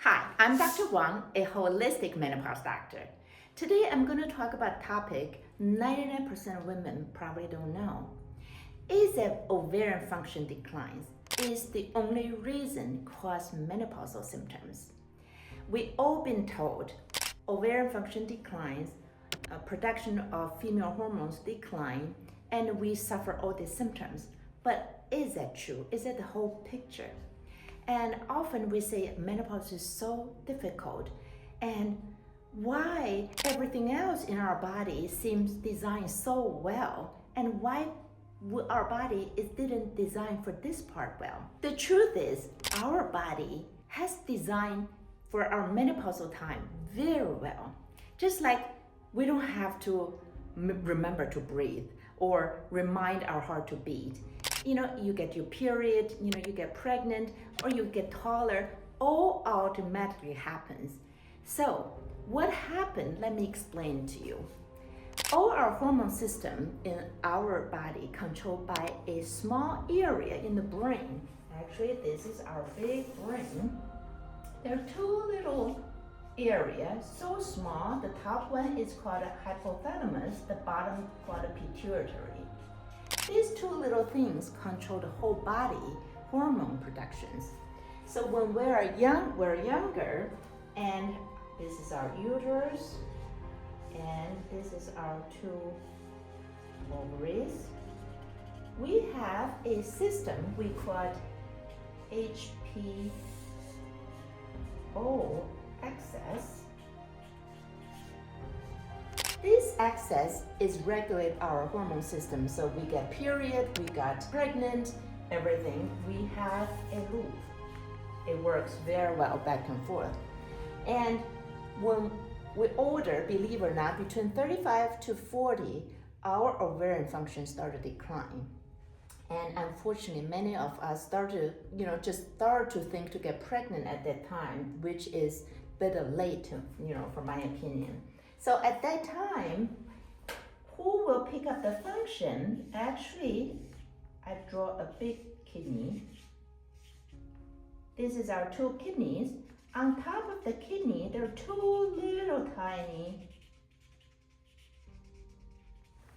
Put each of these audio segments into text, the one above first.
Hi, I'm Dr. Wang, a holistic menopause doctor. Today I'm going to talk about a topic 99% of women probably don't know. Is that ovarian function declines is the only reason cause menopausal symptoms. We all been told ovarian function declines, production of female hormones decline, and we suffer all these symptoms. But is that true? Is that the whole picture? And often we say menopause is so difficult, and why everything else in our body seems designed so well, and why our body didn't design for this part well. The truth is, our body has designed for our menopausal time very well. Just like we don't have to remember to breathe or remind our heart to beat. You get your period, you get pregnant, or you get taller, all automatically happens. So what happened, let me explain to you. All our hormone system in our body controlled by a small area in the brain. Actually, this is our big brain. There are two little areas, so small. The top one is called a hypothalamus, the bottom called a pituitary. These two little things control the whole body hormone productions. So when we're younger, and this is our uterus, and this is our two ovaries, we have a system we call HPO axis. This axis is regulate our hormone system. So we get period, we got pregnant, everything. We have a loop. It works very well back and forth. And when we're older, believe it or not, between 35 to 40, our ovarian function start to decline. And unfortunately, many of us start to think to get pregnant at that time, which is a bit late, for my opinion. So at that time, who will pick up the function? Actually, I draw a big kidney. This is our two kidneys. On top of the kidney, there are two little tiny,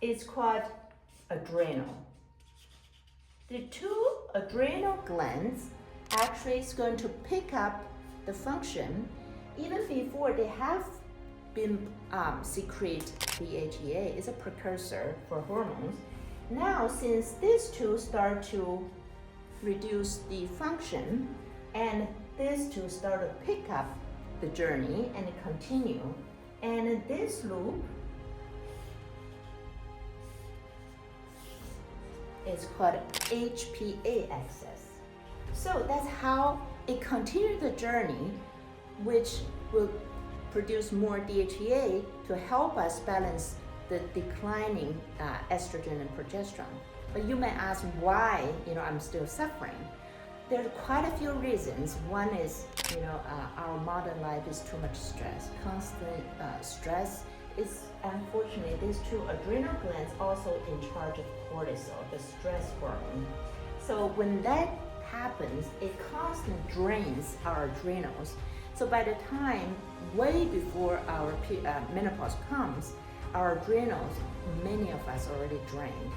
it's called adrenal. The two adrenal glands actually is going to pick up the function even before they have been secrete DHEA, is a precursor for hormones. Now, since these two start to reduce the function, and these two start to pick up the journey and continue, and this loop is called HPA axis. So that's how it continues the journey, which will produce more DHEA to help us balance the declining estrogen and progesterone. But you may ask why I'm still suffering. There are quite a few reasons. One is our modern life is too much stress. Constant stress is, unfortunately, these two adrenal glands also in charge of cortisol, the stress hormone. So when that happens, it constantly drains our adrenals. So by the time, way before our menopause comes, our adrenals, many of us already drained.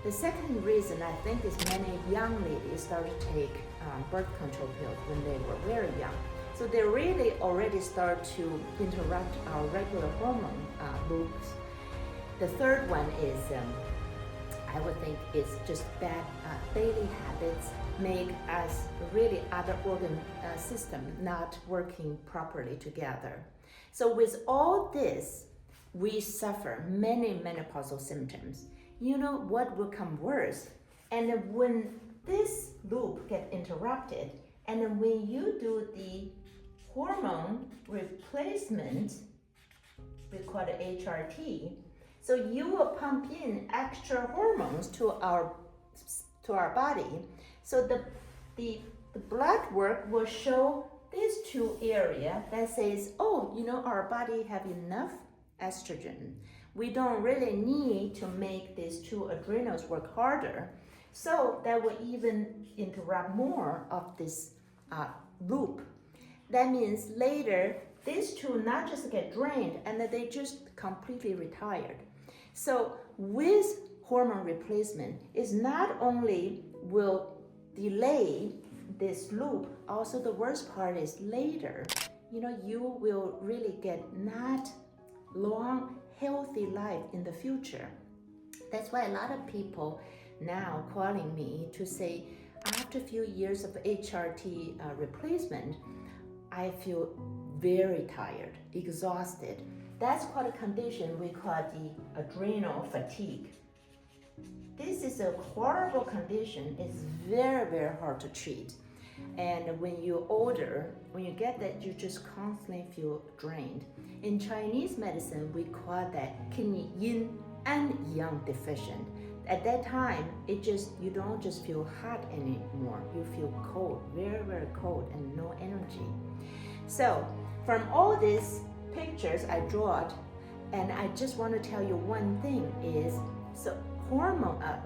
The second reason I think is many young ladies start to take birth control pills when they were very young. So they really already start to interrupt our regular hormone loops. The third one is, I would think, is just bad daily habits make us really other organ system not working properly together. So with all this, we suffer many menopausal symptoms. What will come worse? And when this loop get interrupted, and then when you do the hormone replacement, we call it HRT, so you will pump in extra hormones to our body. So the blood work will show these two areas that says, our body have enough estrogen. We don't really need to make these two adrenals work harder. So that will even interrupt more of this loop. that means later these two not just get drained and that they just completely retired. So with hormone replacement, is not only will delay this loop, also the worst part is later, you will really get not long, healthy life in the future. That's why a lot of people now calling me to say, after a few years of HRT replacement, I feel very tired, exhausted. That's called a condition we call the adrenal fatigue. This is a horrible condition. It's very, very hard to treat. And when you're older, when you get that, you just constantly feel drained. In Chinese medicine, we call that kidney yin and yang deficient. At that time, you don't just feel hot anymore. You feel cold, very, very cold, and no energy. So from all these pictures I draw, and I just want to tell you one thing is, so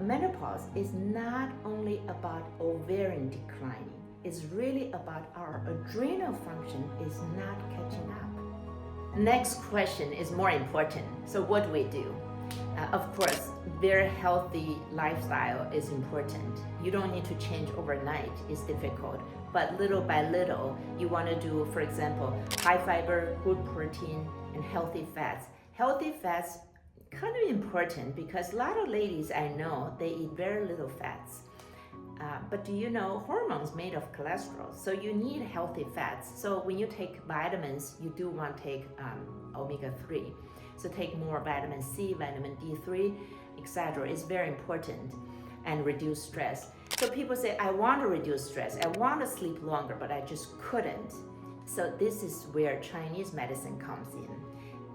menopause is not only about ovarian declining. It's really about our adrenal function is not catching up. Next question is more important. So what do we do? Of course, very healthy lifestyle is important. You don't need to change overnight. It's difficult. But little by little, you want to do, for example, high fiber, good protein, and healthy fats. Healthy fats kind of important because a lot of ladies I know, they eat very little fats. But do you know hormones made of cholesterol? So you need healthy fats. So when you take vitamins, you do want to take omega-3. So take more vitamin C, vitamin D3, etc. It's very important, and reduce stress. So people say, I want to reduce stress. I want to sleep longer, but I just couldn't. So this is where Chinese medicine comes in,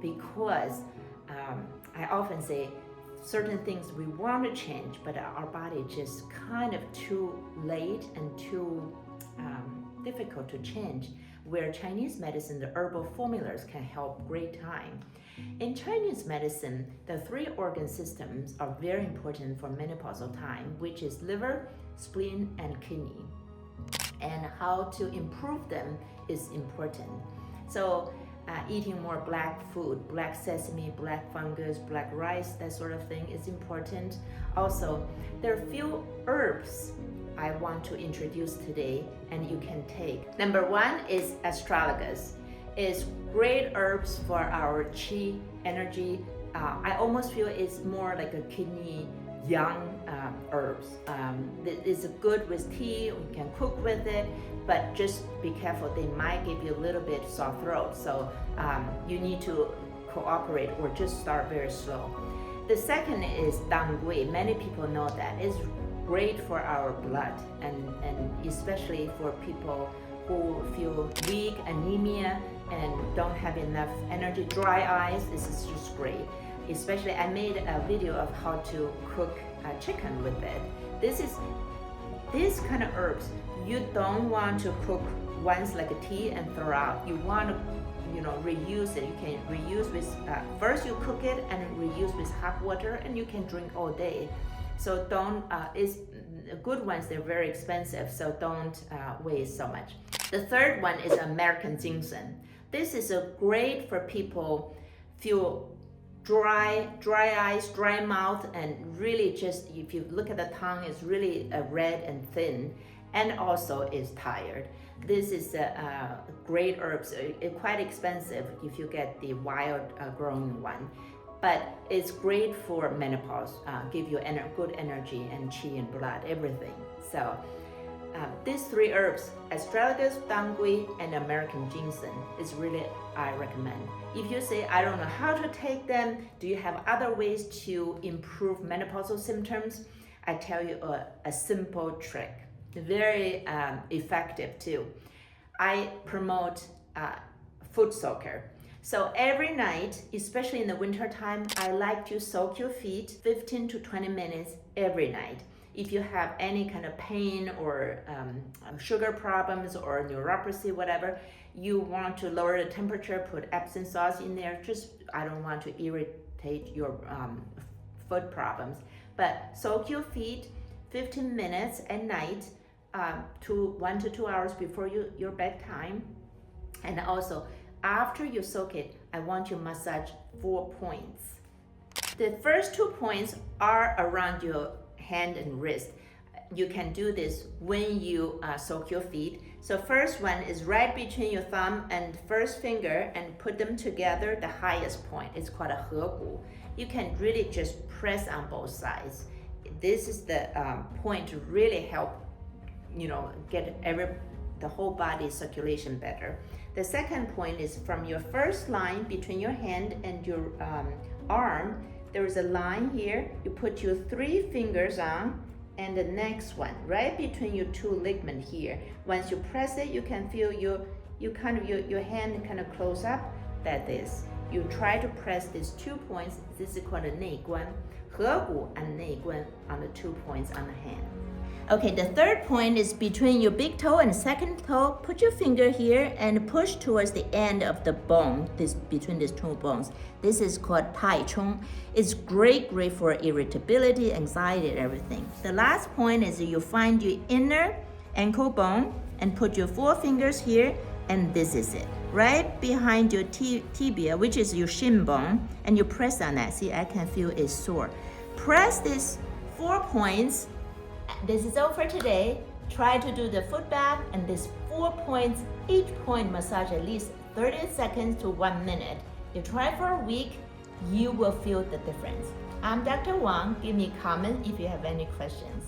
because I often say certain things we want to change, but our body just kind of too late and too difficult to change, where Chinese medicine, the herbal formulas can help great time. In Chinese medicine, the 3 organ systems are very important for menopausal time, which is liver, spleen, and kidney. And how to improve them is important. So eating more black food, black sesame, black fungus, black rice, that sort of thing is important. Also, there are a few herbs I want to introduce today and you can take. Number 1 is astragalus. It's great herbs for our qi energy. I almost feel it's more like a kidney yang herbs. It's good with tea, we can cook with it, but just be careful, they might give you a little bit sore throat, so you need to cooperate or just start very slow. The second is dangui. Many people know that. It's great for our blood, and especially for people who feel weak, anemia, and don't have enough energy, dry eyes. This is just great. Especially, I made a video of how to cook chicken with it. This kind of herbs, you don't want to cook once like a tea and throw out. You want to, reuse it. You can reuse with, first you cook it and reuse with hot water, and you can drink all day. So don't, it's good ones, they're very expensive, so don't waste so much. The third one is American ginseng. This is a great for people feel dry eyes, dry mouth, and really just, if you look at the tongue, it's really red and thin, and also is tired. This is a great herbs. It's quite expensive if you get the wild growing one, but it's great for menopause, give you good energy and qi and blood, everything. So these 3 herbs, astragalus, dangui, and American ginseng, is really, I recommend. If you say, I don't know how to take them, do you have other ways to improve menopausal symptoms? I tell you a simple trick, very effective too. I promote foot soaker. So every night, especially in the winter time, I like to soak your feet 15 to 20 minutes every night. If you have any kind of pain or sugar problems or neuropathy, whatever, you want to lower the temperature, put Epsom salts in there. Just, I don't want to irritate your foot problems. But soak your feet 15 minutes at night, 1 to 2 hours before your bedtime. And also, after you soak it, I want you to massage 4 points. The first 2 points are around your hand and wrist. You can do this when you soak your feet. So first one is right between your thumb and first finger, and put them together, the highest point. It's called a herbal. You can really just press on both sides. This is the point to really help, get the whole body circulation better. The second point is from your first line between your hand and your arm. There is a line here. You put your 3 fingers on, and the next one right between your 2 ligaments here. Once you press it, you can feel your hand kind of close up. That is, you try to press these 2 points. This is called a 内关, 合谷 and 内关 on the 2 points on the hand. Okay, the third point is between your big toe and second toe. Put your finger here and push towards the end of the bone, between these 2 bones. This is called tai chong. It's great for irritability, anxiety, and everything. The last point is you find your inner ankle bone and put your 4 fingers here, and this is it. Right behind your tibia, which is your shin bone, and you press on that. See, I can feel it sore. Press these 4 points. This is all for today. Try to do the foot bath and these 4 points, each point massage at least 30 seconds to 1 minute. You try for a week, you will feel the difference. I'm Dr. Wang. Give me a comment if you have any questions.